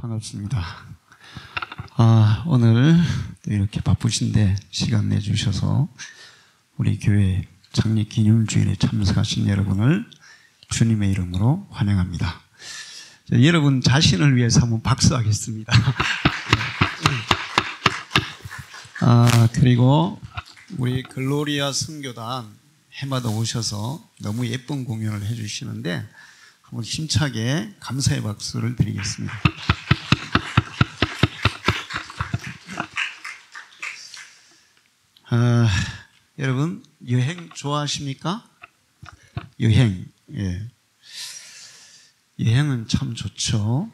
반갑습니다. 오늘 이렇게 바쁘신데 시간 내주셔서 우리 교회 창립 기념주일에 참석하신 여러분을 주님의 이름으로 환영합니다. 여러분 자신을 위해서 한번 박수하겠습니다. 그리고 우리 글로리아 선교단 해마다 오셔서 너무 예쁜 공연을 해주시는데 한번 힘차게 감사의 박수를 드리겠습니다. 여러분 여행 좋아하십니까? 여행, 예. 여행은 참 좋죠.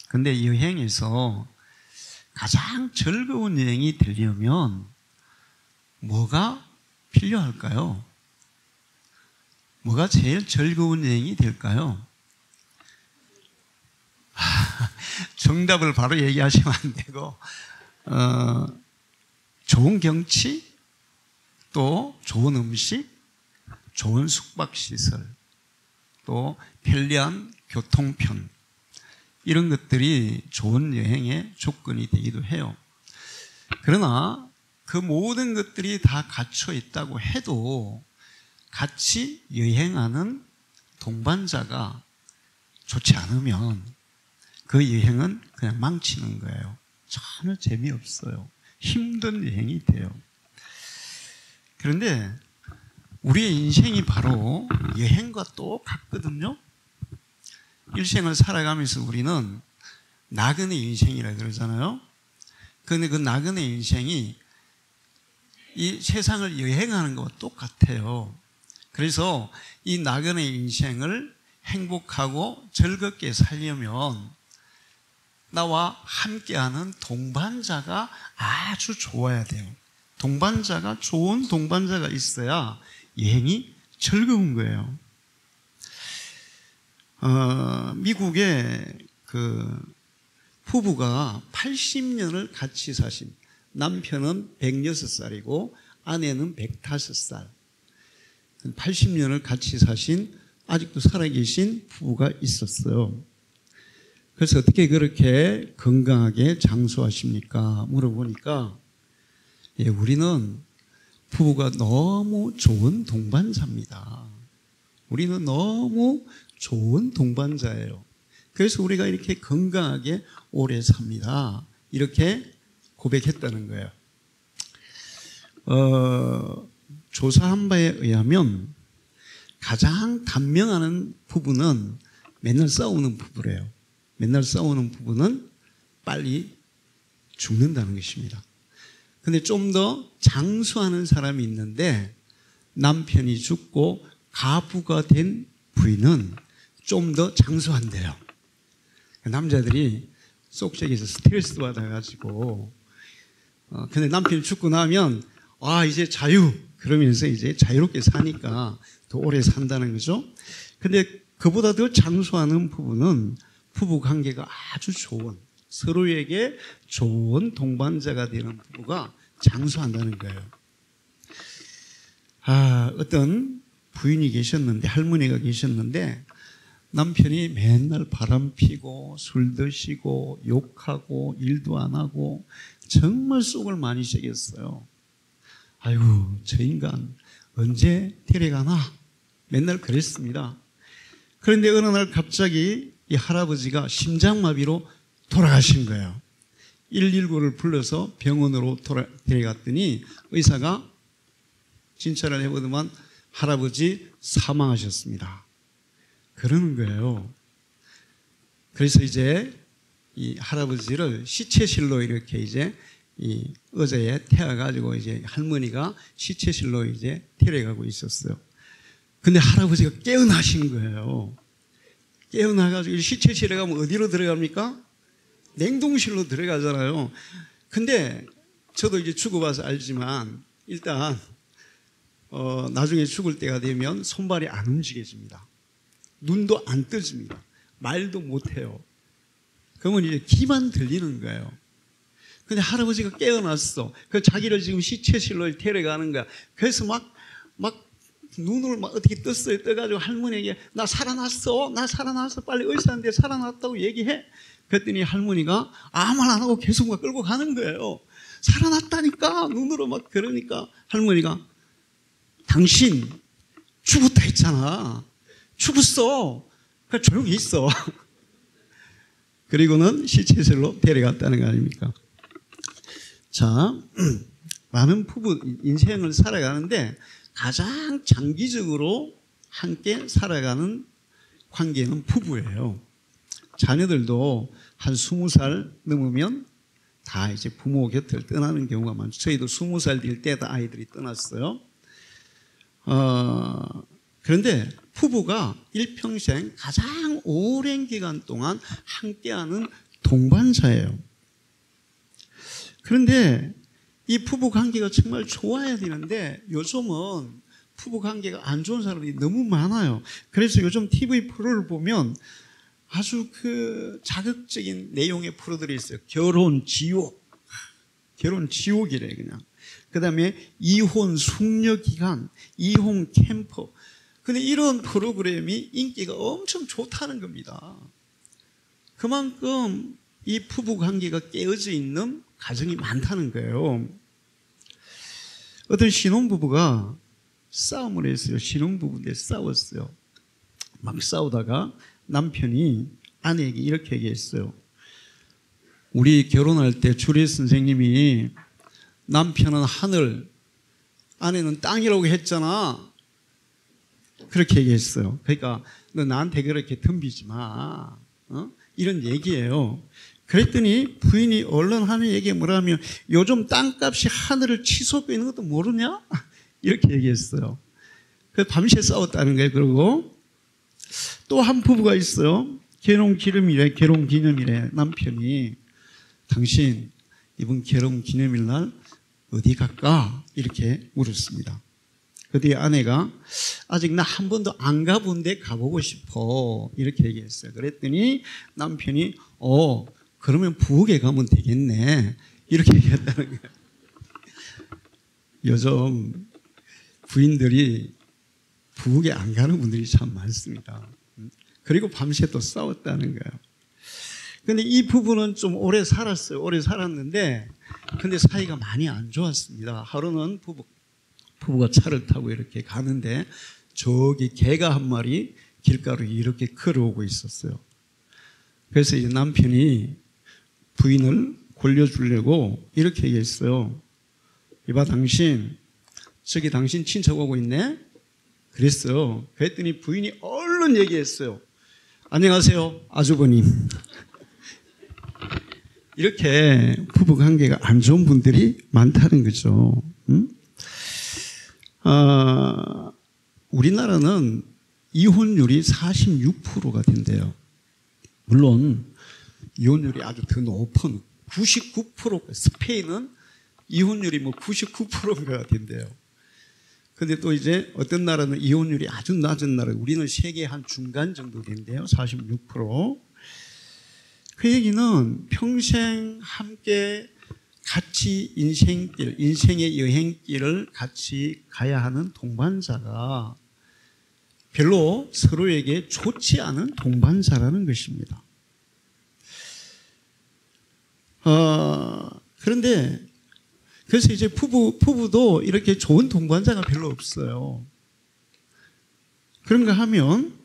근데 여행에서 가장 즐거운 여행이 되려면 뭐가 필요할까요? 뭐가 제일 즐거운 여행이 될까요? 정답을 바로 얘기하시면 안 되고 좋은 경치, 또 좋은 음식, 좋은 숙박시설, 또 편리한 교통편, 이런 것들이 좋은 여행의 조건이 되기도 해요. 그러나 그 모든 것들이 다 갖춰 있다고 해도 같이 여행하는 동반자가 좋지 않으면 그 여행은 그냥 망치는 거예요. 전혀 재미없어요. 힘든 여행이 돼요. 그런데 우리의 인생이 바로 여행과 똑같거든요. 일생을 살아가면서 우리는 나그네 인생이라 그러잖아요. 그런데 그 나그네 인생이 이 세상을 여행하는 것과 똑같아요. 그래서 이 나그네 인생을 행복하고 즐겁게 살려면 나와 함께하는 동반자가 아주 좋아야 돼요. 동반자가 좋은 동반자가 있어야 여행이 즐거운 거예요. 미국의 그 부부가 80년을 같이 사신, 남편은 106살이고 아내는 105살, 80년을 같이 사신 아직도 살아계신 부부가 있었어요. 그래서 어떻게 그렇게 건강하게 장수하십니까? 물어보니까 우리는 부부가 너무 좋은 동반자입니다. 우리는 너무 좋은 동반자예요. 그래서 우리가 이렇게 건강하게 오래 삽니다. 이렇게 고백했다는 거예요. 조사한 바에 의하면 가장 단명하는 부부는 맨날 싸우는 부부래요. 맨날 싸우는 부부는 빨리 죽는다는 것입니다. 근데 좀 더 장수하는 사람이 있는데 남편이 죽고 가부가 된 부인은 좀 더 장수한대요. 남자들이 속썩에서 스트레스 받아가지고 근데 남편이 죽고 나면 이제 자유, 그러면서 이제 자유롭게 사니까 더 오래 산다는 거죠. 근데 그보다 더 장수하는 부부는 부부 관계가 아주 좋은, 서로에게 좋은 동반자가 되는 부부가 장수한다는 거예요. 어떤 부인이 계셨는데, 할머니가 계셨는데 남편이 맨날 바람 피고 술 드시고 욕하고 일도 안 하고 정말 속을 많이 새겼어요. 아이고, 저 인간 언제 데려가나? 맨날 그랬습니다. 그런데 어느 날 갑자기 이 할아버지가 심장마비로 돌아가신 거예요. 119를 불러서 병원으로 데려갔더니 의사가 진찰을 해보더만 할아버지 사망하셨습니다. 그러는 거예요. 그래서 이제 이 할아버지를 시체실로 이렇게 이제 이 의자에 태워가지고 이제 할머니가 시체실로 이제 데려가고 있었어요. 근데 할아버지가 깨어나신 거예요. 깨어나가지고 시체실에 가면 어디로 들어갑니까? 냉동실로 들어가잖아요. 근데 저도 이제 죽어봐서 알지만 일단 나중에 죽을 때가 되면 손발이 안 움직여집니다. 눈도 안 떠집니다. 말도 못해요. 그러면 이제 귀만 들리는 거예요. 근데 할아버지가 깨어났어. 그 자기를 지금 시체실로 데려가는 거야. 그래서 막 눈을 막 어떻게 떴어요. 떠가지고 할머니에게 나 살아났어. 빨리 의사한테 살아났다고 얘기해. 그랬더니 할머니가 아무 말 안 하고 계속 막 끌고 가는 거예요. 살아났다니까 눈으로 막. 그러니까 할머니가 당신 죽었다 했잖아. 죽었어. 그러니까 조용히 있어. 그리고는 시체실로 데려갔다는 거 아닙니까? 자, 많은 부부 인생을 살아가는데 가장 장기적으로 함께 살아가는 관계는 부부예요. 자녀들도 한 20살 넘으면 다 이제 부모 곁을 떠나는 경우가 많죠. 저희도 20살 될 때 다 아이들이 떠났어요. 그런데 부부가 일평생 가장 오랜 기간 동안 함께하는 동반자예요. 그런데 이 부부 관계가 정말 좋아야 되는데 요즘은 부부 관계가 안 좋은 사람들이 너무 많아요. 그래서 요즘 TV 프로를 보면 아주 그 자극적인 내용의 프로들이 있어요. 결혼 지옥. 결혼 지옥이래 그냥. 그 다음에 이혼 숙려 기간, 이혼 캠프. 근데 이런 프로그램이 인기가 엄청 좋다는 겁니다. 그만큼 이 부부 관계가 깨어져 있는 가정이 많다는 거예요. 어떤 신혼부부가 싸움을 했어요. 신혼부부인데 싸웠어요. 막 싸우다가 남편이 아내에게 이렇게 얘기했어요. 우리 결혼할 때 주례 선생님이 남편은 하늘, 아내는 땅이라고 했잖아. 그렇게 얘기했어요. 그러니까 너 나한테 그렇게 덤비지 마. 이런 얘기예요. 그랬더니 부인이 얼른 하는 얘기가 뭐라면 요즘 땅값이 하늘을 치솟고 있는 것도 모르냐? 이렇게 얘기했어요. 그래서 밤새 싸웠다는 거예요. 그리고 또 한 부부가 있어요. 결혼 기념일에 남편이 당신 이번 결혼 기념일 날 어디 갈까? 이렇게 물었습니다. 그때 아내가 아직 나 한 번도 안 가본 데 가보고 싶어. 이렇게 얘기했어요. 그랬더니 남편이 그러면 부엌에 가면 되겠네. 이렇게 얘기했다는 거예요. 요즘 부인들이 부엌에 안 가는 분들이 참 많습니다. 그리고 밤새 또 싸웠다는 거예요. 근데 이 부부는 좀 오래 살았어요. 오래 살았는데 근데 사이가 많이 안 좋았습니다. 하루는 부부가 차를 타고 이렇게 가는데 저기 개가 한 마리 길가로 이렇게 걸어오고 있었어요. 그래서 이제 남편이 부인을 골려주려고 이렇게 얘기했어요. 이봐 당신 저기 당신 친척 오고 있네? 그랬어요. 그랬더니 부인이 얼른 얘기했어요. 안녕하세요 아주버님. 이렇게 부부관계가 안 좋은 분들이 많다는 거죠. 우리나라는 이혼율이 46%가 된대요. 물론 이혼율이 아주 더 높은 99%, 스페인은 이혼율이 99%가 된대요. 근데 또 이제 어떤 나라는 이혼율이 아주 낮은 나라, 우리는 세계 한 중간 정도 된대요. 46%. 그 얘기는 평생 함께 같이 인생의 여행길을 같이 가야 하는 동반자가 별로 서로에게 좋지 않은 동반자라는 것입니다. 그런데 그래서 이제 부부도 이렇게 좋은 동반자가 별로 없어요. 그런가 하면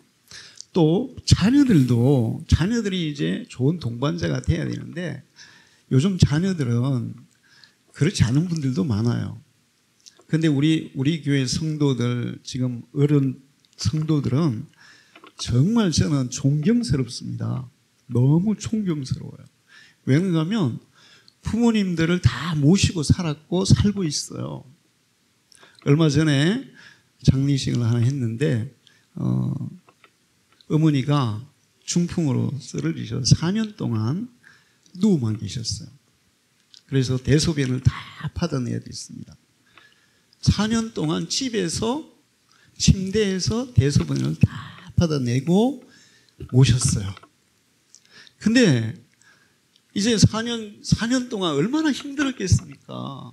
또 자녀들이 이제 좋은 동반자가 돼야 되는데 요즘 자녀들은 그렇지 않은 분들도 많아요. 그런데 우리 교회 성도들, 지금 어른 성도들은 정말 저는 존경스럽습니다. 너무 존경스러워요. 왜냐하면 하면 부모님들을 다 모시고 살았고 살고 있어요. 얼마 전에 장례식을 하나 했는데 어머니가 중풍으로 쓰러지셔서 4년 동안 누워만 계셨어요. 그래서 대소변을 다 받아내야 됐습니다. 4년 동안 집에서 침대에서 대소변을 다 받아내고 모셨어요. 근데 이제 4년 동안 얼마나 힘들었겠습니까?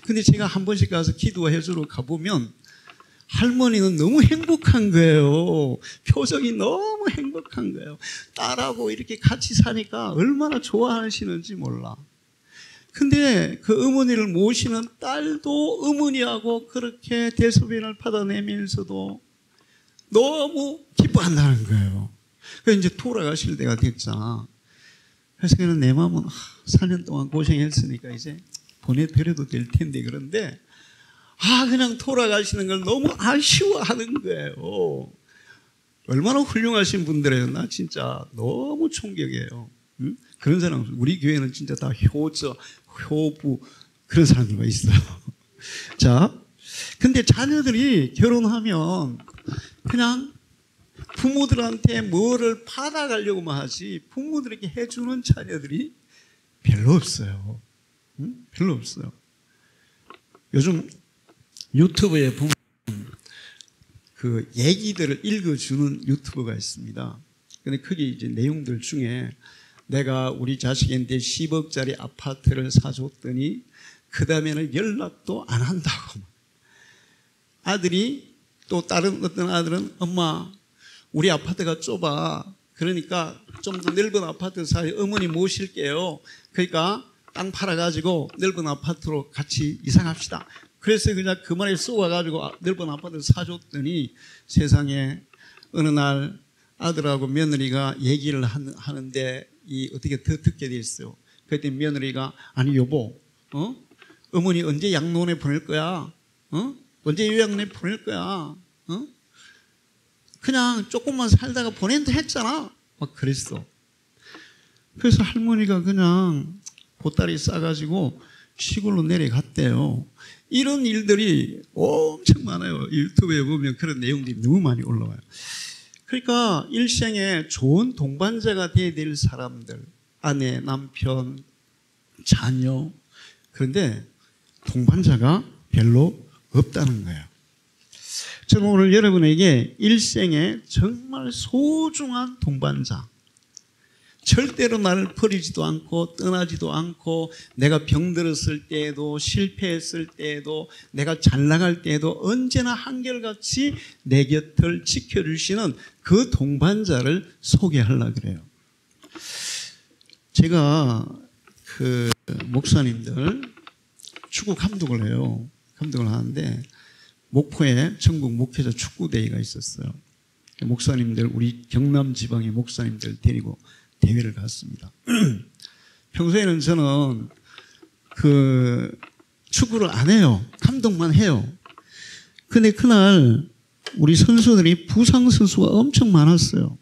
근데 제가 한 번씩 가서 기도해 주러 가보면 할머니는 너무 행복한 거예요. 표정이 너무 행복한 거예요. 딸하고 이렇게 같이 사니까 얼마나 좋아하시는지 몰라. 근데 그 어머니를 모시는 딸도 어머니하고 그렇게 대소변을 받아내면서도 너무 기뻐한다는 거예요. 그래서 이제 돌아가실 때가 됐잖아. 그래서 그냥 내 마음은 4년 동안 고생했으니까 이제 보내드려도 될 텐데, 그런데 그냥 돌아가시는 걸 너무 아쉬워하는 거예요. 얼마나 훌륭하신 분들이에요. 나 진짜 너무 충격이에요. 응? 그런 사람, 우리 교회는 진짜 다 효저, 효부 그런 사람들만 있어요. 자, 근데 자녀들이 결혼하면 그냥 부모들한테 뭐를 받아가려고만 하지 부모들에게 해주는 자녀들이 별로 없어요. 응? 별로 없어요. 요즘 유튜브에 보면 그 얘기들을 읽어주는 유튜버가 있습니다. 근데 그게 이제 내용들 중에 내가 우리 자식한테 10억짜리 아파트를 사줬더니 그 다음에는 연락도 안 한다고. 아들이 또 다른 어떤 아들은 엄마 우리 아파트가 좁아. 그러니까 좀 더 넓은 아파트 사요. 어머니 모실게요. 그러니까 땅 팔아가지고 넓은 아파트로 같이 이사 갑시다. 그래서 그냥 그 말에 쏘아가지고 넓은 아파트를 사줬더니 세상에 어느 날 아들하고 며느리가 얘기를 하는데 어떻게 더 듣게 됐어요. 그때 며느리가 아니 여보, 어머니 언제 양로원에 보낼 거야? 언제 요양원에 보낼 거야? 그냥 조금만 살다가 보낸다 했잖아. 막 그랬어. 그래서 할머니가 그냥 보따리 싸가지고 시골로 내려갔대요. 이런 일들이 엄청 많아요. 유튜브에 보면 그런 내용들이 너무 많이 올라와요. 그러니까 일생에 좋은 동반자가 되어야 될 사람들, 아내, 남편, 자녀, 그런데 동반자가 별로 없다는 거예요. 저는 오늘 여러분에게 일생에 정말 소중한 동반자, 절대로 나를 버리지도 않고 떠나지도 않고 내가 병들었을 때에도 실패했을 때에도 내가 잘 나갈 때에도 언제나 한결같이 내 곁을 지켜주시는 그 동반자를 소개하려고 그래요. 제가 그 목사님들 축구 감독을 해요. 감독을 하는데 목포에 전국 목회자 축구대회가 있었어요. 목사님들, 우리 경남 지방의 목사님들 데리고 대회를 갔습니다. 평소에는 저는 그 축구를 안 해요. 감독만 해요. 근데 그날 우리 선수들이 부상 선수가 엄청 많았어요.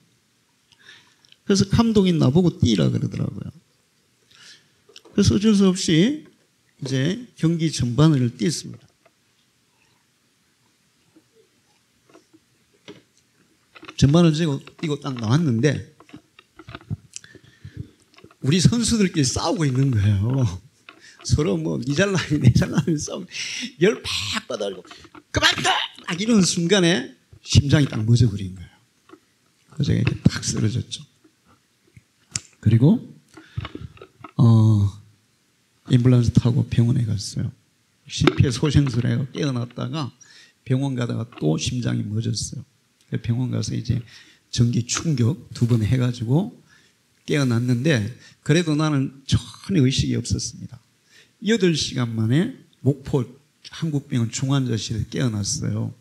그래서 감독이 나보고 뛰라 그러더라고요. 그래서 어쩔 수 없이 이제 경기 전반을 뛰었습니다. 전반을 뛰고 딱 나왔는데 우리 선수들끼리 싸우고 있는 거예요. 서로 뭐 니 잘나니 내 잘나니 싸우고 열 팍 받아가지고 그만 딱 이런 순간에 심장이 딱 멎어버린 거예요. 그래서 제가 이렇게 딱 쓰러졌죠. 그리고 앰뷸런스 타고 병원에 갔어요. 심폐소생술에 깨어났다가 병원 가다가 또 심장이 멎었어요. 병원 가서 이제 전기 충격 2번 해가지고 깨어났는데 그래도 나는 전혀 의식이 없었습니다. 8시간 만에 목포 한국병원 중환자실에 깨어났어요.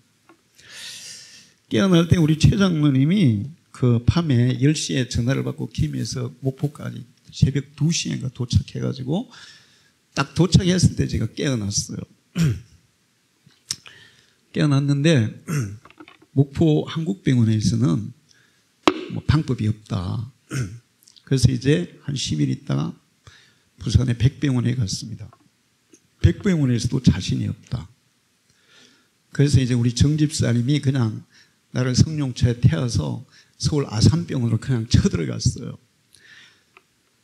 깨어날 때 우리 최 장로님이 그 밤에 10시에 전화를 받고 김해에서 목포까지 새벽 2시인가 도착해가지고 딱 도착했을 때 제가 깨어났어요. 깨어났는데 목포 한국병원에서는 뭐 방법이 없다. 그래서 이제 한 10일 있다가 부산의 백병원에 갔습니다. 백병원에서도 자신이 없다. 그래서 이제 우리 정집사님이 그냥 나를 성령차에 태워서 서울 아산병원으로 그냥 쳐들어갔어요.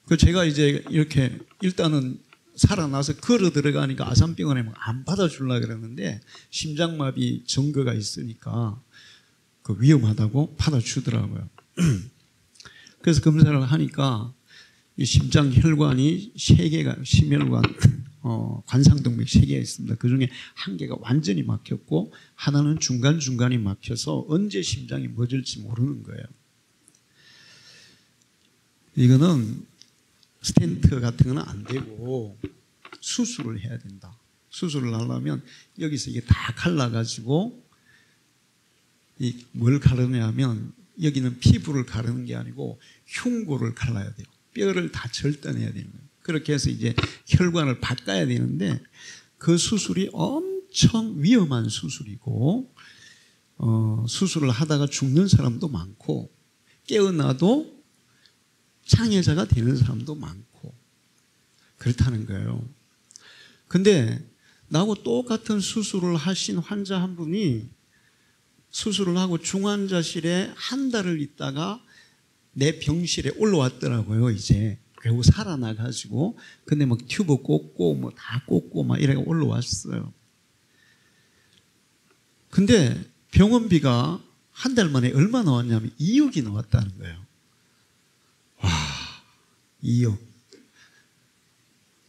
그 제가 이제 이렇게 일단은 살아나서 걸어 들어가니까 아산병원에 안 받아주려고 그랬는데 심장마비 증거가 있으니까 그 위험하다고 받아주더라고요. 그래서 검사를 하니까 이 심장 혈관이 3개가 심혈관 관상동맥 3개가 있습니다. 그 중에 한 개가 완전히 막혔고 하나는 중간중간이 막혀서 언제 심장이 멎을지 모르는 거예요. 이거는 스텐트 같은 거는 안 되고 수술을 해야 된다. 수술을 하려면 여기서 이게 다 갈라가지고 뭘 가르냐 하면 여기는 피부를 가르는 게 아니고 흉골을 갈라야 돼요. 뼈를 다 절단해야 되는 거예요. 그렇게 해서 이제 혈관을 바꿔야 되는데 그 수술이 엄청 위험한 수술이고 수술을 하다가 죽는 사람도 많고 깨어나도 장애자가 되는 사람도 많고 그렇다는 거예요. 근데 나하고 똑같은 수술을 하신 환자 한 분이 수술을 하고 중환자실에 한 달을 있다가 내 병실에 올라왔더라고요. 이제 결국 살아나가지고 근데 막 튜브 꽂고 뭐 다 꽂고 막 이래가 올라왔어요. 근데 병원비가 한 달 만에 얼마 나왔냐면 2억이 나왔다는 거예요. 와, 2억.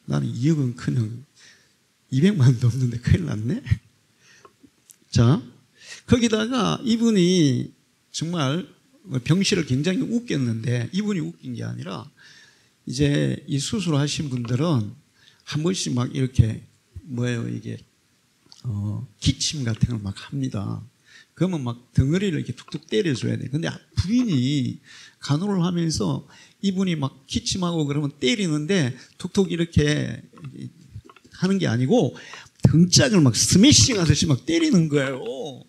나는 2억은 그냥 200만 원도 없는데 큰일 났네. 자, 거기다가 이분이 정말 병실을 굉장히 웃겼는데 이분이 웃긴 게 아니라 이제 이 수술하신 분들은 한 번씩 막 이렇게 뭐예요 이게 기침 같은 걸 막 합니다. 그러면 막 덩어리를 이렇게 툭툭 때려줘야 돼. 근데 부인이 간호를 하면서 이분이 막 기침하고 그러면 때리는데 툭툭 이렇게 하는 게 아니고 등짝을 막 스매싱 하듯이 막 때리는 거예요.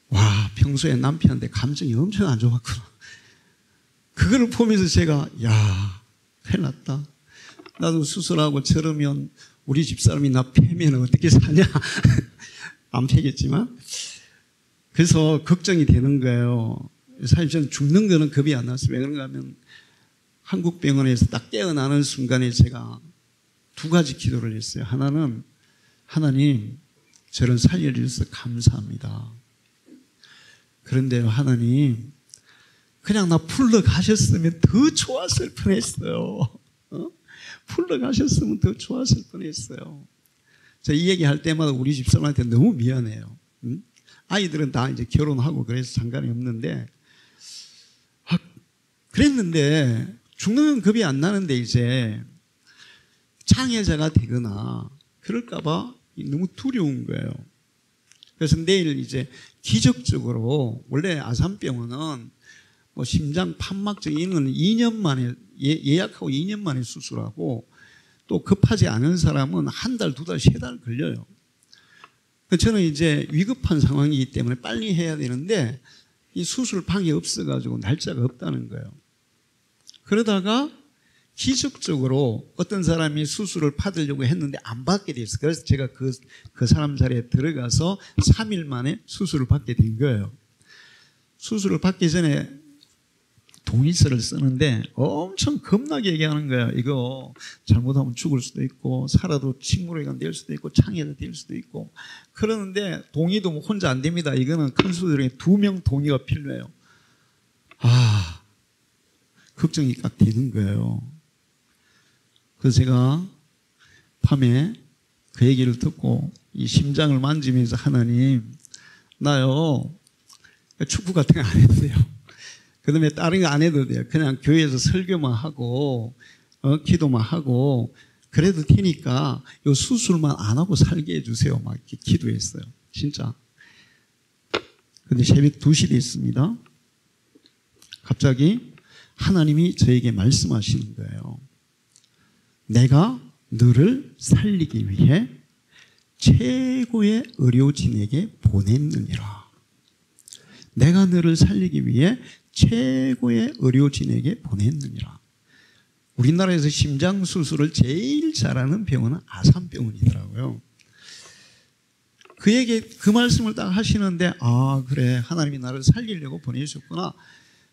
와, 평소에 남편한테 감정이 엄청 안 좋았구나. 그거를 보면서 제가 야, 큰일 났다. 나도 수술하고 저러면 우리 집사람이 나 패면 어떻게 사냐. 안 패겠지만. 그래서 걱정이 되는 거예요. 사실 저는 죽는 거는 겁이 안 났어요. 왜 그런가 하면 한국 병원에서 딱 깨어나는 순간에 제가 2가지 기도를 했어요. 하나는 하나님 저를 살려주셔서 감사합니다. 그런데요 하나님 그냥 나 풀러 가셨으면 더 좋았을 뻔했어요. 풀러 가셨으면 더 좋았을 뻔했어요. 제가 이 얘기할 때마다 우리 집사람한테 너무 미안해요. 아이들은 다 이제 결혼하고 그래서 상관이 없는데 그랬는데 죽는 건 겁이 안 나는데 이제 장애자가 되거나 그럴까 봐 너무 두려운 거예요. 그래서 내일 이제 기적적으로 원래 아산병원은 뭐 심장 판막적인 건 2년 만에 예약하고 2년 만에 수술하고 또 급하지 않은 사람은 한 달, 2달, 3달 걸려요. 저는 이제 위급한 상황이기 때문에 빨리 해야 되는데 이 수술 방이 없어가지고 날짜가 없다는 거예요. 그러다가 기적적으로 어떤 사람이 수술을 받으려고 했는데 안 받게 됐어요. 그래서 제가 그 사람 자리에 들어가서 3일 만에 수술을 받게 된 거예요. 수술을 받기 전에 동의서를 쓰는데 엄청 겁나게 얘기하는 거예요. 이거 잘못하면 죽을 수도 있고 살아도 식물의가 될 수도 있고 장애가 될 수도 있고 그러는데 동의도 뭐 혼자 안 됩니다. 이거는 큰 수술에 2명 동의가 필요해요. 아, 걱정이 딱 되는 거예요. 그래서 제가 밤에 그 얘기를 듣고 이 심장을 만지면서 하나님 나요 축구 같은 거 안 해도 돼요. 그 다음에 다른 거 안 해도 돼요. 그냥 교회에서 설교만 하고 기도만 하고 그래도 되니까 요 수술만 안 하고 살게 해주세요. 막 이렇게 기도했어요. 진짜. 근데 새벽 2시 됐습니다. 갑자기 하나님이 저에게 말씀하시는 거예요. 내가 너를 살리기 위해 최고의 의료진에게 보냈느니라. 내가 너를 살리기 위해 최고의 의료진에게 보냈느니라. 우리나라에서 심장수술을 제일 잘하는 병원은 아산병원이더라고요. 그 말씀을 딱 하시는데 아 그래 하나님이 나를 살리려고 보내셨구나.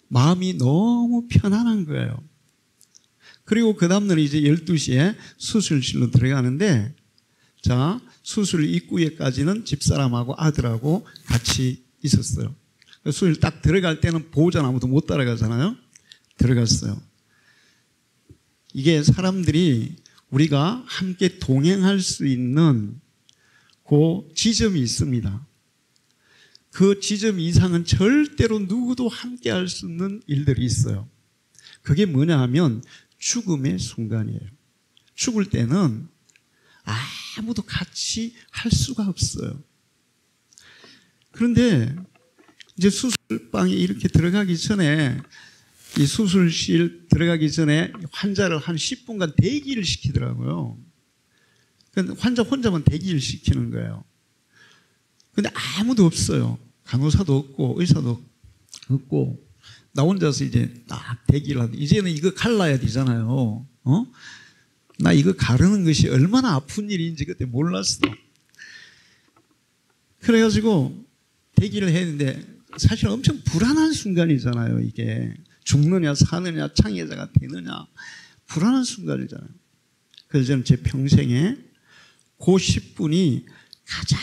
마음이 너무 편안한 거예요. 그리고 그 다음날 이제 12시에 수술실로 들어가는데 자 수술 입구에까지는 집사람하고 아들하고 같이 있었어요. 수술 딱 들어갈 때는 보호자 아무도 못 따라가잖아요. 들어갔어요. 이게 사람들이 우리가 함께 동행할 수 있는 그 지점이 있습니다. 그 지점 이상은 절대로 누구도 함께 할 수 없는 일들이 있어요. 그게 뭐냐 하면 죽음의 순간이에요. 죽을 때는 아무도 같이 할 수가 없어요. 그런데 이제 수술방에 이렇게 들어가기 전에, 이 수술실 들어가기 전에 환자를 한 10분간 대기를 시키더라고요. 환자 혼자만 대기를 시키는 거예요. 근데 아무도 없어요. 간호사도 없고 의사도 없고 나 혼자서 이제 딱 대기를 하는데, 이제는 이거 갈라야 되잖아요. 나 이거 가르는 것이 얼마나 아픈 일인지 그때 몰랐어. 그래가지고 대기를 했는데 사실 엄청 불안한 순간이잖아요. 이게 죽느냐 사느냐 창의자가 되느냐 불안한 순간이잖아요. 그래서 저는 제 평생에 그 10분이 가장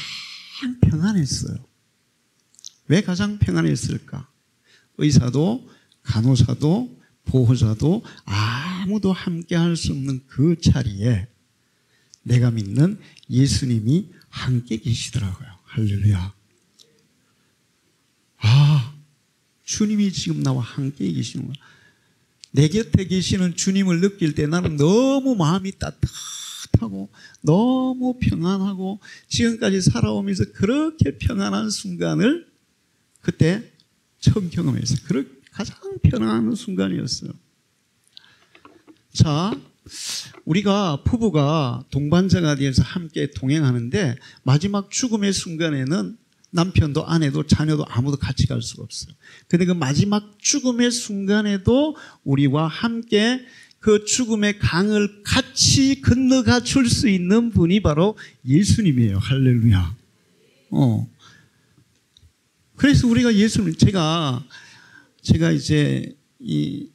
평안했어요. 왜 가장 평안했을까? 의사도 간호사도 보호자도 아무도 함께 할 수 없는 그 자리에 내가 믿는 예수님이 함께 계시더라고요. 할렐루야. 주님이 지금 나와 함께 계시는구나. 내 곁에 계시는 주님을 느낄 때 나는 너무 마음이 따뜻하고 너무 평안하고, 지금까지 살아오면서 그렇게 평안한 순간을 그때 처음 경험했어요. 가장 편안한 순간이었어요. 자, 우리가 부부가 동반자가 되어서 함께 동행하는데 마지막 죽음의 순간에는 남편도 아내도 자녀도 아무도 같이 갈 수가 없어요. 근데 그 마지막 죽음의 순간에도 우리와 함께 그 죽음의 강을 같이 건너가 줄 수 있는 분이 바로 예수님이에요. 할렐루야. 그래서 우리가 예수님, 제가 이제 이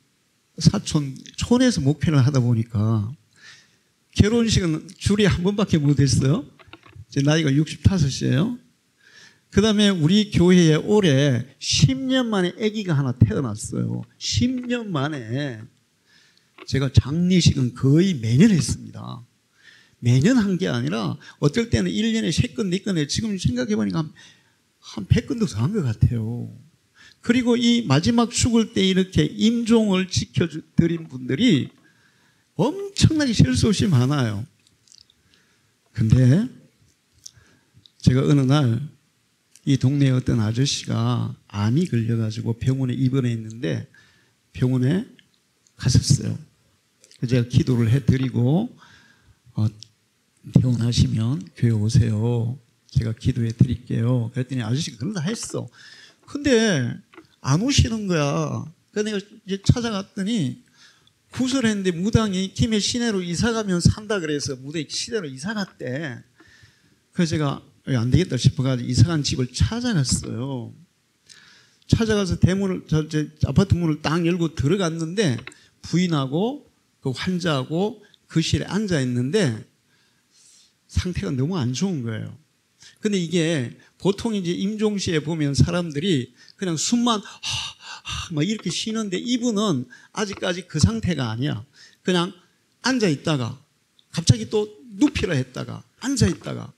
촌에서 목회를 하다 보니까 결혼식은 줄이 한 번밖에 못 했어요. 제 나이가 65이에요. 그 다음에 우리 교회에 올해 10년 만에 아기가 하나 태어났어요. 10년 만에. 제가 장례식은 거의 매년 했습니다. 매년 한 게 아니라 어떨 때는 1년에 3건, 4건 해. 지금 생각해보니까 한 100건도 더 한 것 같아요. 그리고 이 마지막 죽을 때 이렇게 임종을 지켜드린 분들이 엄청나게 셀 수 없이 많아요. 근데 제가 어느 날 이 동네에 어떤 아저씨가 암이 걸려가지고 병원에 입원해 있는데 병원에 갔었어요. 제가 기도를 해드리고 퇴원하시면 교회 오세요. 제가 기도해 드릴게요. 그랬더니 아저씨가 그런다 했어. 근데 안 오시는 거야. 그래서 내가 이제 찾아갔더니 구설했는데 무당이 김해 시내로 이사가면 산다 그래서 무당이 시내로 이사 갔대. 그래서 제가 안 되겠다 싶어가지고 이사간 집을 찾아갔어요. 찾아가서 대문을, 아파트 문을 딱 열고 들어갔는데 부인하고 그 환자하고 그 실에 앉아 있는데 상태가 너무 안 좋은 거예요. 근데 이게 보통 이제 임종시에 보면 사람들이 그냥 숨만 막 이렇게 쉬는데 이분은 아직까지 그 상태가 아니야. 그냥 앉아 있다가 갑자기 또 눕히라 했다가 앉아 있다가.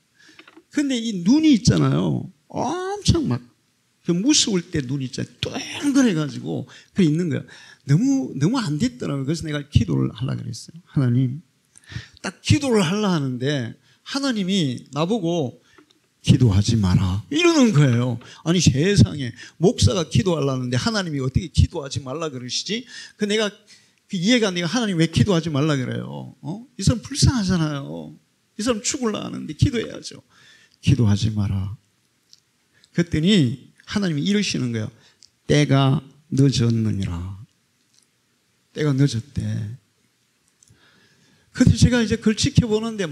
근데 이 눈이 있잖아요. 엄청 막 무서울 때 눈이 있잖아요. 뚱그래가지고 그 있는 거야. 너무 안 됐더라고요. 그래서 내가 기도를 하려고 그랬어요. 하나님. 딱 기도를 하려고 하는데 하나님이 나보고 기도하지 마라 이러는 거예요. 아니 세상에 목사가 기도하려는데 하나님이 어떻게 기도하지 말라 그러시지? 그 내가 이해가 안 돼요. 하나님 왜 기도하지 말라 그래요? 이 사람 불쌍하잖아요. 이 사람 죽으려 하는데 기도해야죠. 기도하지 마라. 그랬더니 하나님이 이러시는 거예요. 때가 늦었느니라. 때가 늦었대. 그래서 제가 이제 그걸 지켜보는데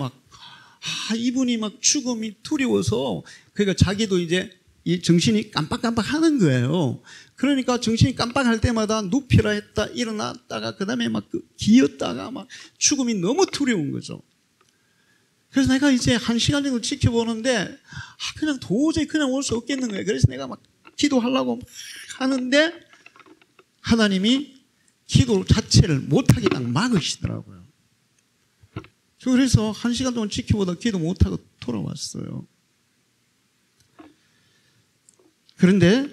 이분이 막 죽음이 두려워서, 그러니까 자기도 이제 이 정신이 깜빡깜빡 하는 거예요. 그러니까 정신이 깜빡할 때마다 눕히라 했다, 일어났다가, 그 다음에 막 기었다가 막 죽음이 너무 두려운 거죠. 그래서 내가 이제 1시간 정도 지켜보는데, 그냥 도저히 그냥 올 수 없겠는 거예요. 그래서 내가 막 기도하려고 하는데, 하나님이 기도 자체를 못하게 딱 막으시더라고요. 그래서 1시간 동안 지켜보다 기도 못하고 돌아왔어요. 그런데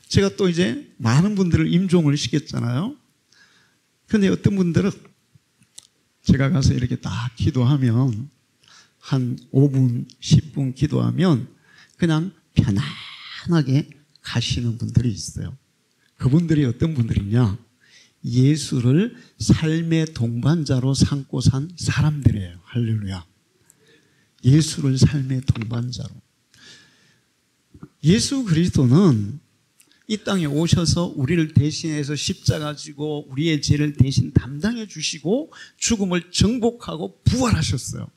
제가 또 이제 많은 분들을 임종을 시켰잖아요. 그런데 어떤 분들은 제가 가서 이렇게 딱 기도하면 한 5분, 10분 기도하면 그냥 편안하게 가시는 분들이 있어요. 그분들이 어떤 분들이냐? 예수를 삶의 동반자로 삼고 산 사람들이에요. 할렐루야. 예수를 삶의 동반자로. 예수 그리스도는 이 땅에 오셔서 우리를 대신해서 십자가 지고 우리의 죄를 대신 담당해 주시고 죽음을 정복하고 부활하셨어요.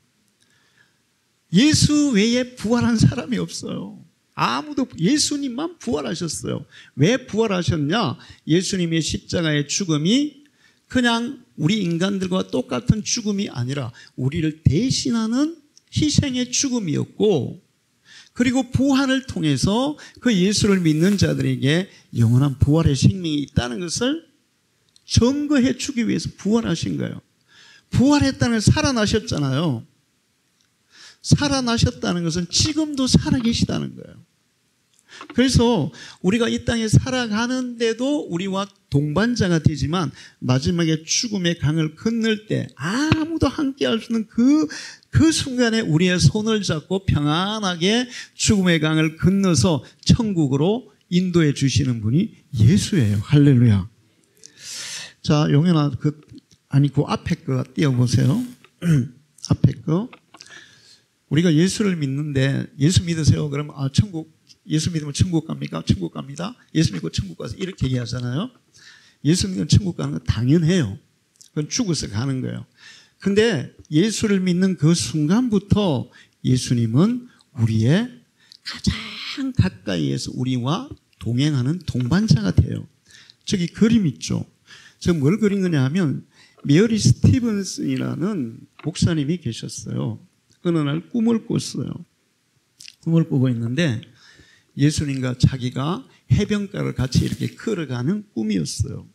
예수 외에 부활한 사람이 없어요. 아무도. 예수님만 부활하셨어요. 왜 부활하셨냐? 예수님의 십자가의 죽음이 그냥 우리 인간들과 똑같은 죽음이 아니라 우리를 대신하는 희생의 죽음이었고, 그리고 부활을 통해서 그 예수를 믿는 자들에게 영원한 부활의 생명이 있다는 것을 증거해 주기 위해서 부활하신 거예요. 부활했다는 살아나셨잖아요. 살아나셨다는 것은 지금도 살아계시다는 거예요. 그래서 우리가 이 땅에 살아가는데도 우리와 동반자가 되지만 마지막에 죽음의 강을 건널 때 아무도 함께 할 수 없는 그 순간에 우리의 손을 잡고 평안하게 죽음의 강을 건너서 천국으로 인도해 주시는 분이 예수예요. 할렐루야. 자, 용현아, 그 앞에 거 띄워보세요. 앞에 거. 우리가 예수를 믿는데, 예수 믿으세요. 그러면, 예수 믿으면 천국 갑니까? 천국 갑니다. 예수 믿고 천국 가서 이렇게 얘기하잖아요. 예수 믿으면 천국 가는 건 당연해요. 그건 죽어서 가는 거예요. 근데 예수를 믿는 그 순간부터 예수님은 우리의 가장 가까이에서 우리와 동행하는 동반자가 돼요. 저기 그림 있죠. 저 뭘 그린 거냐 하면 메어리 스티븐슨이라는 목사님이 계셨어요. 어느 날 꿈을 꿨어요. 꿈을 꾸고 있는데 예수님과 자기가 해변가를 같이 이렇게 걸어가는 꿈이었어요.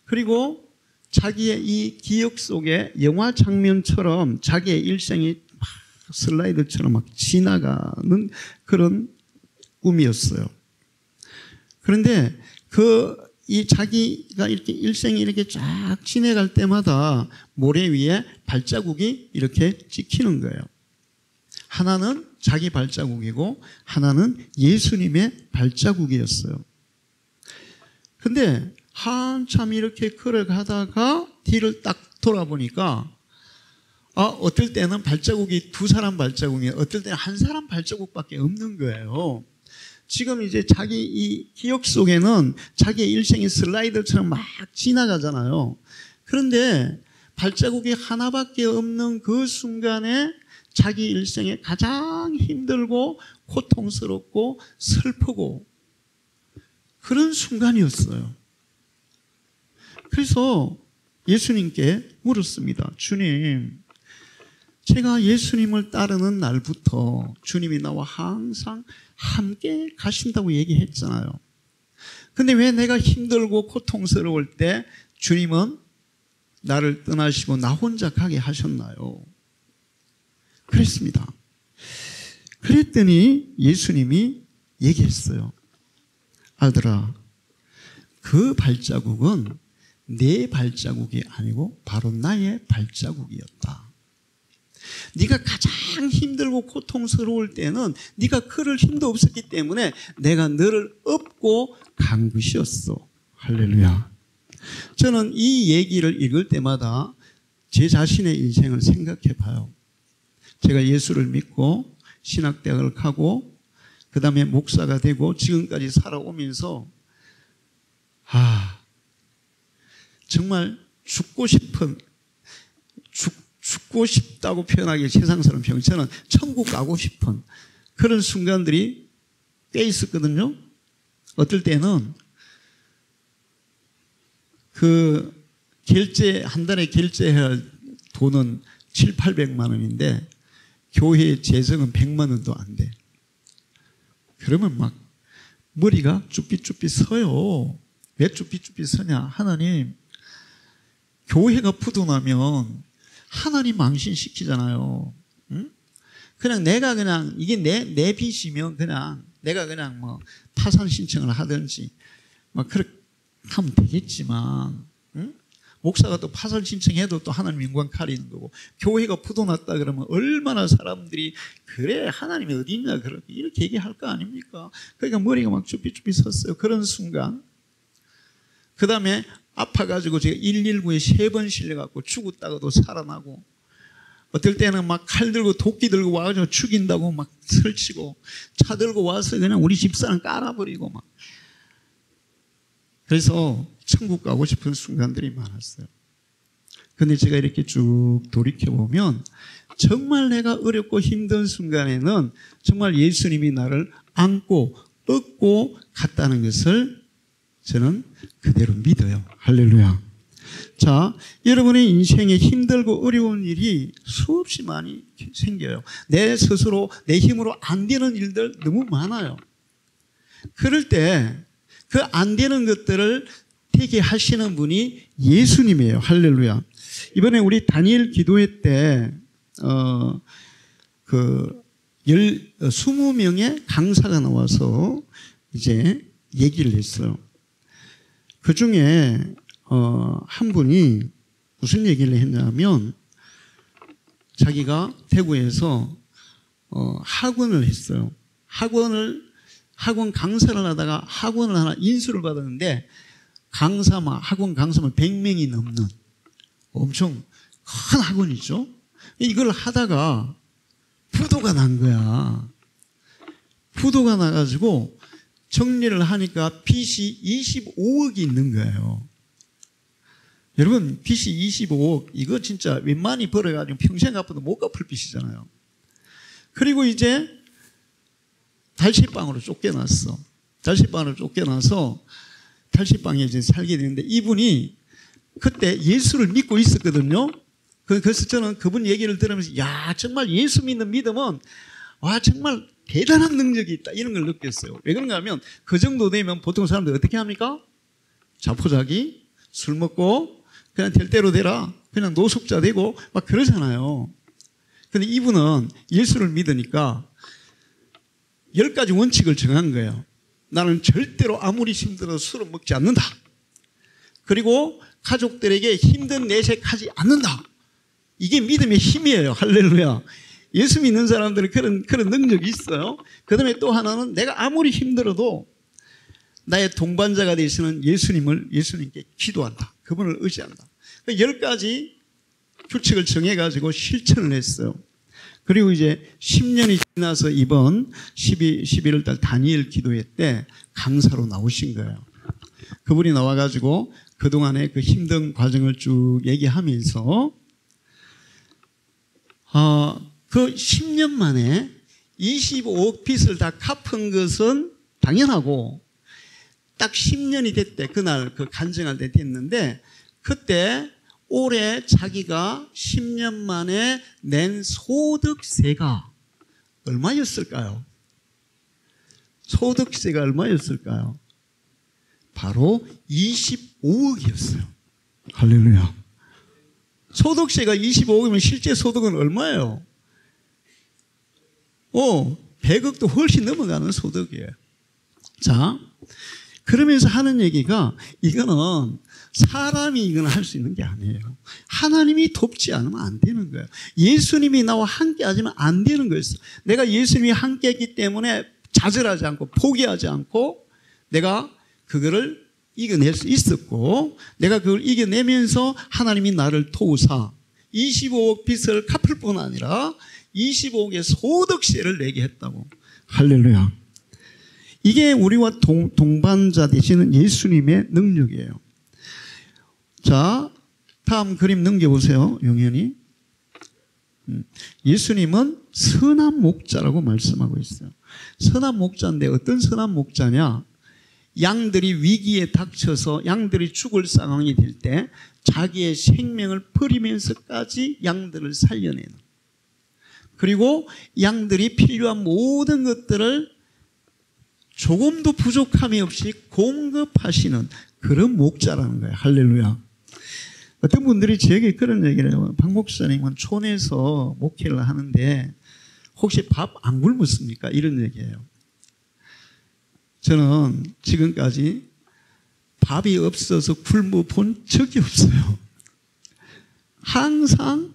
그리고 자기의 이 기억 속에 영화 장면처럼 자기의 일생이 막 슬라이드처럼 막 지나가는 그런 꿈이었어요. 그런데 이 자기가 이렇게 일생이 이렇게 쫙 지나갈 때마다 모래 위에 발자국이 이렇게 찍히는 거예요. 하나는 자기 발자국이고 하나는 예수님의 발자국이었어요. 근데 한참 이렇게 걸어가다가 뒤를 딱 돌아보니까 어떨 때는 발자국이 두 사람 발자국이에요. 어떨 때는 한 사람 발자국밖에 없는 거예요. 지금 이제 자기 이 기억 속에는 자기의 일생이 슬라이드처럼 막 지나가잖아요. 그런데 발자국이 하나밖에 없는 그 순간에 자기 일생에 가장 힘들고 고통스럽고 슬프고 그런 순간이었어요. 그래서 예수님께 물었습니다. 주님, 제가 예수님을 따르는 날부터 주님이 나와 항상 함께 가신다고 얘기했잖아요. 근데 왜 내가 힘들고 고통스러울 때 주님은 나를 떠나시고 나 혼자 가게 하셨나요? 그랬습니다. 그랬더니 예수님이 얘기했어요. 아들아, 그 발자국은 내 발자국이 아니고 바로 나의 발자국이었다. 네가 가장 힘들고 고통스러울 때는 네가 걸을 힘도 없었기 때문에 내가 너를 업고 간 것이었어. 할렐루야. 저는 이 얘기를 읽을 때마다 제 자신의 인생을 생각해 봐요. 제가 예수를 믿고 신학대학을 가고 그 다음에 목사가 되고 지금까지 살아오면서 정말 죽고 싶다고 표현하기 세상 사람 표현, 저는 천국 가고 싶은 그런 순간들이 꽤 있었거든요. 어떨 때는 한 달에 결제해야 할 돈은 700~800만 원인데 교회 재정은 100만 원도 안 돼. 그러면 막 머리가 쭈삣쭈삣 서요. 왜 쭈삣쭈삣 서냐? 하나님, 교회가 부도나면 하나님 망신시키잖아요. 응? 그냥 이게 내 빚이면 그냥 내가 그냥 뭐 파산 신청을 하든지 뭐 그렇게 하면 되겠지만, 응? 목사가 또 파산 신청해도 또 하나님 영광 가리는 거고, 교회가 부도났다 그러면 얼마나 사람들이 그래 하나님이 어디 있냐 이렇게 얘기할 거 아닙니까? 그러니까 머리가 막 쭈삣쭈삣 섰어요. 그런 순간. 그 다음에 아파가지고 제가 119에 3번 실려갖고 죽었다가도 살아나고, 어떨 때는 막 칼 들고 도끼 들고 와가지고 죽인다고 막 설치고, 차 들고 와서 그냥 우리 집사람 깔아버리고 막. 그래서 천국 가고 싶은 순간들이 많았어요. 근데 제가 이렇게 쭉 돌이켜보면 정말 내가 어렵고 힘든 순간에는 정말 예수님이 나를 안고 업고 갔다는 것을 저는 그대로 믿어요. 할렐루야. 자, 여러분의 인생에 힘들고 어려운 일이 수없이 많이 생겨요. 내 스스로 내 힘으로 안 되는 일들 너무 많아요. 그럴 때 그 안 되는 것들을 되게 하시는 분이 예수님이에요. 할렐루야. 이번에 우리 다니엘 기도회 때 20명의 강사가 나와서 이제 얘기를 했어요. 그 중에 한 분이 무슨 얘기를 했냐면, 자기가 대구에서 학원을 했어요. 학원 강사를 하다가 학원을 하나 인수를 받았는데, 학원 강사만 100명이 넘는 엄청 큰 학원이죠. 이걸 하다가 부도가 난 거야. 부도가 나가지고 정리를 하니까 빚이 25억이 있는 거예요. 여러분, 빚이 25억, 이거 진짜 웬만히 벌어가지고 평생 갚아도 못 갚을 빚이잖아요. 그리고 이제 달실방으로 쫓겨났어. 달실방으로 쫓겨나서 달실방에 이제 살게 되는데, 이분이 그때 예수를 믿고 있었거든요. 그래서 저는 그분 얘기를 들으면서, 야, 정말 예수 믿는 믿음은, 와, 정말 대단한 능력이 있다, 이런 걸 느꼈어요. 왜 그런가 하면, 그 정도 되면 보통 사람들 어떻게 합니까? 자포자기, 술 먹고, 그냥 될 대로 되라, 그냥 노숙자 되고, 막 그러잖아요. 근데 이분은 예수를 믿으니까 10가지 원칙을 정한 거예요. 나는 절대로 아무리 힘들어도 술을 먹지 않는다. 그리고 가족들에게 힘든 내색하지 않는다. 이게 믿음의 힘이에요. 할렐루야. 예수 믿는 사람들은 그런 능력이 있어요. 그 다음에 또 하나는, 내가 아무리 힘들어도 나의 동반자가 되시는 예수님께 기도한다. 그분을 의지한다. 10가지 규칙을 정해가지고 실천을 했어요. 그리고 이제 10년이 지나서 이번 11월 달 다니엘 기도회 때 강사로 나오신 거예요. 그분이 나와가지고 그동안의 그 힘든 과정을 쭉 얘기하면서, 그 10년 만에 25억 빚을 다 갚은 것은 당연하고, 딱 10년이 됐대. 그날 그 간증할 때 됐는데, 그때 올해 자기가 10년 만에 낸 소득세가 얼마였을까요? 소득세가 얼마였을까요? 바로 25억이었어요. 할렐루야. 소득세가 25억이면 실제 소득은 얼마예요? 100억도 훨씬 넘어가는 소득이에요. 자, 그러면서 하는 얘기가, 이거는 사람이 이건 할 수 있는 게 아니에요. 하나님이 돕지 않으면 안 되는 거예요. 예수님이 나와 함께 하지만 안 되는 거였어. 내가 예수님이 함께 했기 때문에 좌절하지 않고 포기하지 않고 내가 그거를 이겨낼 수 있었고, 내가 그걸 이겨내면서 하나님이 나를 도우사 25억 빚을 갚을 뿐 아니라 25억의 소득세를 내게 했다고. 할렐루야. 이게 우리와 동반자 되시는 예수님의 능력이에요. 자, 다음 그림 넘겨보세요. 용현이. 예수님은 선한 목자라고 말씀하고 있어요. 선한 목자인데 어떤 선한 목자냐? 양들이 위기에 닥쳐서 양들이 죽을 상황이 될 때 자기의 생명을 버리면서까지 양들을 살려내는, 그리고 양들이 필요한 모든 것들을 조금도 부족함이 없이 공급하시는 그런 목자라는 거예요. 할렐루야. 어떤 분들이 저에게 그런 얘기를 해요. 박 목사님은 촌에서 목회를 하는데 혹시 밥 안 굶었습니까? 이런 얘기예요. 저는 지금까지 밥이 없어서 굶어 본 적이 없어요. 항상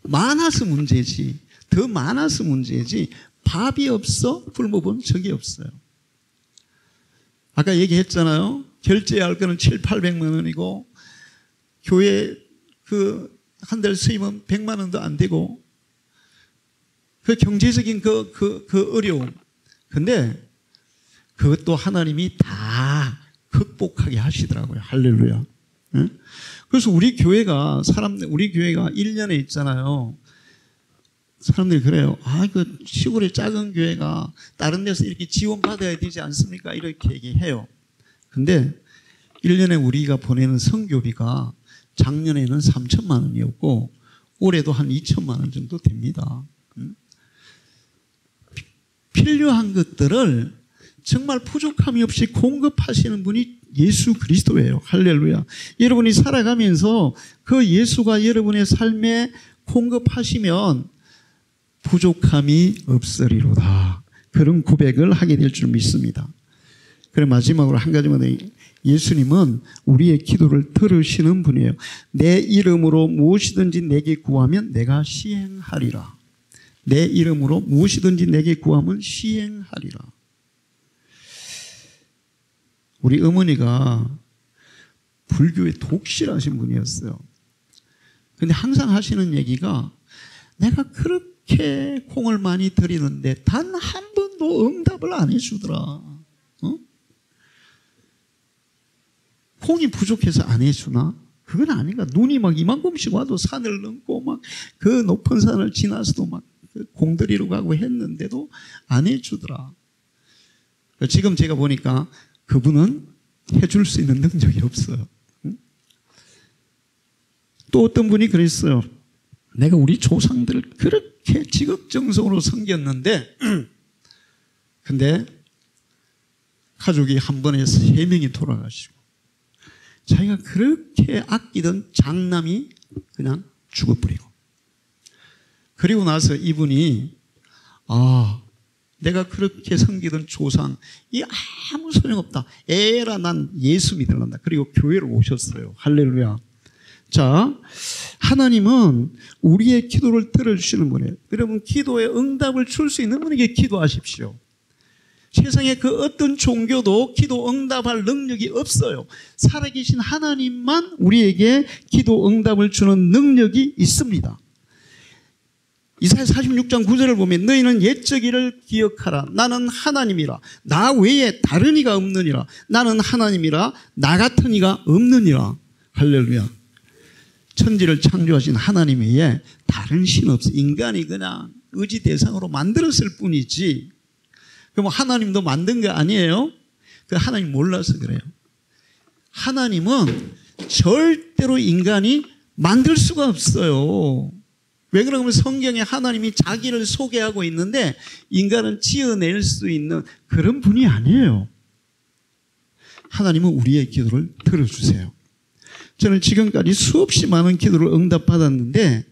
많아서 문제지, 더 많아서 문제지 밥이 없어 굶어 본 적이 없어요. 아까 얘기했잖아요. 결제해야 할 거는 700~800만 원이고 교회 그 한 달 수입은 100만 원도 안 되고 그 경제적인 그 어려움. 근데 그것도 하나님이 다 극복하게 하시더라고요. 할렐루야. 그래서 우리 교회가 1년에 있잖아요. 사람들이 그래요. 그 시골의 작은 교회가 다른 데서 이렇게 지원받아야 되지 않습니까? 이렇게 얘기해요. 근데 1년에 우리가 보내는 선교비가 작년에는 3천만 원이었고 올해도 한 2천만 원 정도 됩니다. 필요한 것들을 정말 부족함이 없이 공급하시는 분이 예수 그리스도예요. 할렐루야. 여러분이 살아가면서 그 예수가 여러분의 삶에 공급하시면 부족함이 없으리로다. 그런 고백을 하게 될 줄 믿습니다. 그래 마지막으로 한 가지만 더. 예수님은 우리의 기도를 들으시는 분이에요. 내 이름으로 무엇이든지 내게 구하면 내가 시행하리라. 내 이름으로 무엇이든지 내게 구하면 시행하리라. 우리 어머니가 불교의 독실하신 분이었어요. 근데 항상 하시는 얘기가 내가 그렇게 콩을 많이 드리는데 단 한 번도 응답을 안 해주더라. 콩이 부족해서 안 해주나? 그건 아닌가? 눈이 막 이만큼씩 와도 산을 넘고 막 그 높은 산을 지나서도 막 공들이러 가고 했는데도 안 해주더라. 지금 제가 보니까 그분은 해줄 수 있는 능력이 없어요. 또 어떤 분이 그랬어요. 내가 우리 조상들을 그렇게 지극정성으로 섬겼는데 근데 가족이 한 번에 3명이 돌아가시고 자기가 그렇게 아끼던 장남이 그냥 죽어버리고 그리고 나서 이분이 내가 그렇게 섬기던 조상 이 아무 소용없다. 에라 난 예수 믿으란다. 그리고 교회를 오셨어요. 할렐루야. 자, 하나님은 우리의 기도를 들어주시는 분이에요. 여러분 기도에 응답을 줄 수 있는 분에게 기도하십시오. 세상에 그 어떤 종교도 기도 응답할 능력이 없어요. 살아계신 하나님만 우리에게 기도 응답을 주는 능력이 있습니다. 이사야 46장 9절을 보면 너희는 옛적 일을 기억하라. 나는 하나님이라. 나 외에 다른 이가 없느니라. 나는 하나님이라. 나 같은 이가 없느니라. 할렐루야. 천지를 창조하신 하나님 외에 다른 신 없어. 인간이 그냥 의지 대상으로 만들었을 뿐이지. 그럼 하나님도 만든 게 아니에요? 그 하나님 몰라서 그래요. 하나님은 절대로 인간이 만들 수가 없어요. 왜 그러냐면 성경에 하나님이 자기를 소개하고 있는데 인간은 지어낼 수 있는 그런 분이 아니에요. 하나님은 우리의 기도를 들어주세요. 저는 지금까지 수없이 많은 기도를 응답받았는데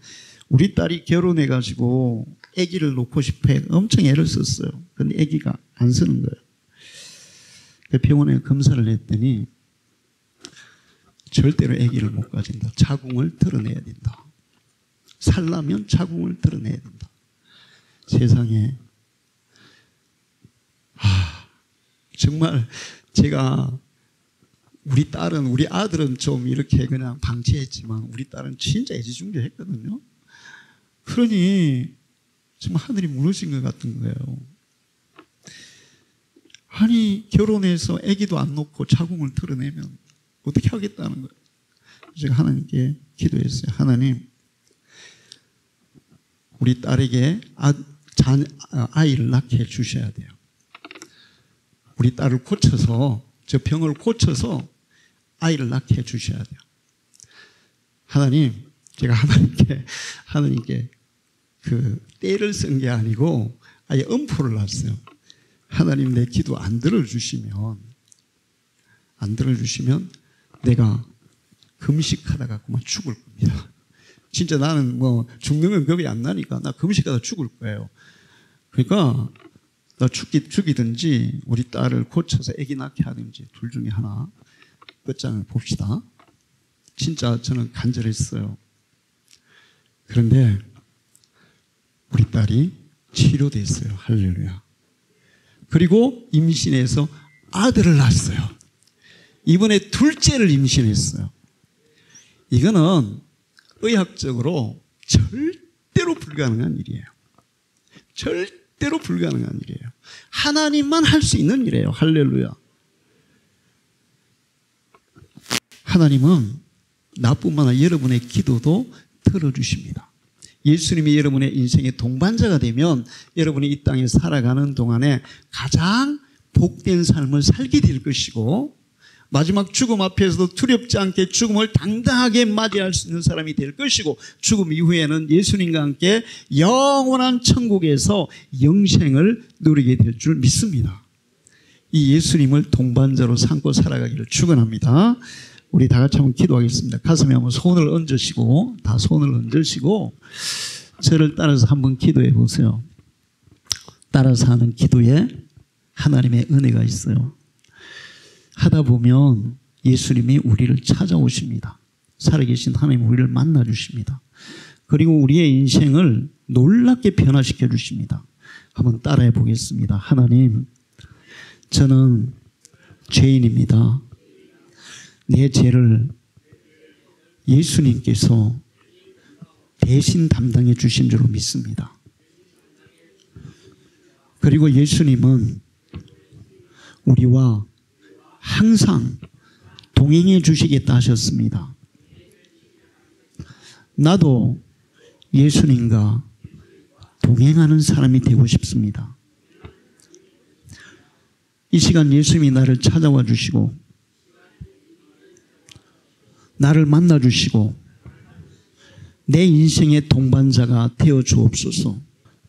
우리 딸이 결혼해가지고 아기를 놓고 싶어 해 엄청 애를 썼어요. 근데 아기가 안 쓰는 거예요. 병원에 검사를 했더니 절대로 아기를 못 가진다. 자궁을 드러내야 된다. 살려면 자궁을 드러내야 된다. 세상에 정말 제가 우리 아들은 좀 이렇게 그냥 방치했지만 우리 딸은 진짜 애지중지했거든요. 그러니 정말 하늘이 무너진 것 같은 거예요. 아니 결혼해서 아기도 안 놓고 자궁을 드러내면 어떻게 하겠다는 거예요. 제가 하나님께 기도했어요. 하나님 우리 딸에게 아이를 낳게 해주셔야 돼요. 우리 딸을 고쳐서 저 병을 고쳐서 아이를 낳게 해주셔야 돼요. 하나님 제가 하나님께 그 떼를 쓴 게 아니고 아예 음포를 놨어요. 하나님 내 기도 안 들어주시면 내가 금식하다가 그만 죽을 겁니다. 진짜 나는 뭐 죽는 건 겁이 안 나니까 나 금식하다 죽을 거예요. 그러니까 나 죽이든지 우리 딸을 고쳐서 아기 낳게 하든지 둘 중에 하나 끝장을 봅시다. 진짜 저는 간절했어요. 그런데 우리 딸이 치료됐어요. 할렐루야. 그리고 임신해서 아들을 낳았어요. 이번에 둘째를 임신했어요. 이거는 의학적으로 절대로 불가능한 일이에요. 절대로 불가능한 일이에요. 하나님만 할 수 있는 일이에요. 할렐루야. 하나님은 나뿐만 아니라 여러분의 기도도 들어주십니다. 예수님이 여러분의 인생의 동반자가 되면 여러분이 이 땅에 살아가는 동안에 가장 복된 삶을 살게 될 것이고 마지막 죽음 앞에서도 두렵지 않게 죽음을 당당하게 맞이할 수 있는 사람이 될 것이고 죽음 이후에는 예수님과 함께 영원한 천국에서 영생을 누리게 될 줄 믿습니다. 이 예수님을 동반자로 삼고 살아가기를 축원합니다. 우리 다 같이 한번 기도하겠습니다. 가슴에 한번 손을 얹으시고 다 손을 얹으시고 저를 따라서 한번 기도해 보세요. 따라서 하는 기도에 하나님의 은혜가 있어요. 하다 보면 예수님이 우리를 찾아오십니다. 살아계신 하나님 우리를 만나 주십니다. 그리고 우리의 인생을 놀랍게 변화시켜 주십니다. 한번 따라해 보겠습니다. 하나님, 저는 죄인입니다. 내 죄를 예수님께서 대신 담당해 주신 줄로 믿습니다. 그리고 예수님은 우리와 항상 동행해 주시겠다 하셨습니다. 나도 예수님과 동행하는 사람이 되고 싶습니다. 이 시간 예수님이 나를 찾아와 주시고 나를 만나 주시고 내 인생의 동반자가 되어 주옵소서.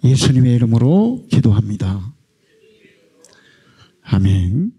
예수님의 이름으로 기도합니다. 아멘.